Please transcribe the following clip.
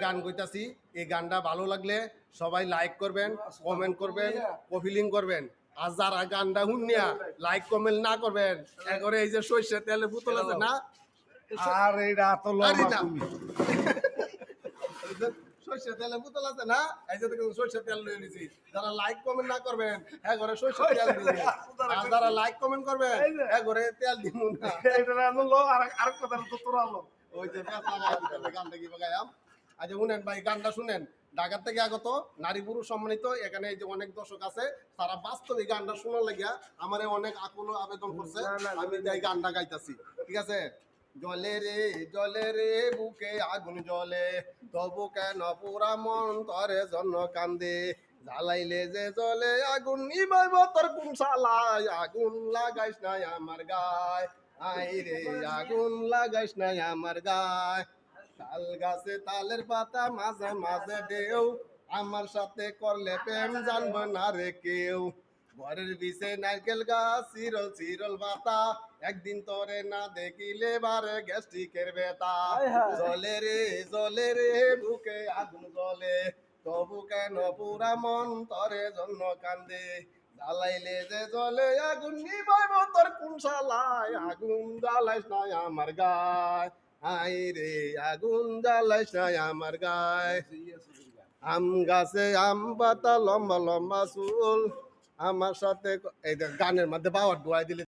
গান কইতাছি, এই গানটা ভালো লাগলে সবাই লাইক করবেন, কমেন্ট করবেন, কপিলিং করবেন। আর যারা গানটা শুনিয়া লাইক কমেন্ট না করবেন, একবারে এই যে সরষের তেলের বোতল আছে না, আর এইটা তো আরে লম্বা না। তুমি সরষের তেলের বোতল আছে না, এই যে দেখুন সরষের তেল লয়ে নিছি। যারা লাইক কমেন্ট না করবেন, একবারে সরষের তেল দিবেন। আর যারা লাইক কমেন্ট করবেন, একবারে তেল দিব না। এইটা না লো আর কথা তো তোরা লো ওই যে ব্যাস লাগাই দিতে গানটা কি বাগায়াম। আচ্ছা শুনেন ভাই, গানটা শুনেন। ঢাকা থেকে আগত নারী পুরুষ সম্মানিত, এখানে এই যে অনেক দর্শক আছে, তারা বাস্তবে গানটা শোনার লাগিয়া আমারে অনেক আকুল আবেদন করছে, আমি তাই গানটা গাইতাছি। ঠিক আছে? জলে রে বুকে আগুন জ্বলে, তবু কেন পুরা মন তরে জন্য কান্দে, জ্বালাইলে যে জলে আগুন নিবাইব তোর কোন শালায়, আগুন লাগাইস নাই আমার গায়, আই রে আগুন লাগাইস নাই আমার গায়। তাল গাছে তালের পাতা মাঝে মাঝে ঢেউ, আমার সাথে করলে প্রেম জানবো না রে কেউ। ঘরের বিছে নারকেল গাছ চিরল চিরল পাতা, একদিন তোরে না দেখিলে বারে গ্যাস্ট্রিকের ব্যথা। জলে রে বুকে আগুন জ্বলে, তবু কেন পুরা মন তরে জন্য কান্দে, জ্বালাইলে যে জলে আগুন নিবাইব তোর কোন শালায়, আগুন জ্বালাইস নাই আমার গায়, আই রে আগুন জ্বালাইস নাই আমার গায়। আম গাছে আম পাতা লম্বা লম্বা চুল, আমার সাথে এই গানের মধ্যে বাবার ডুয়াই দিলে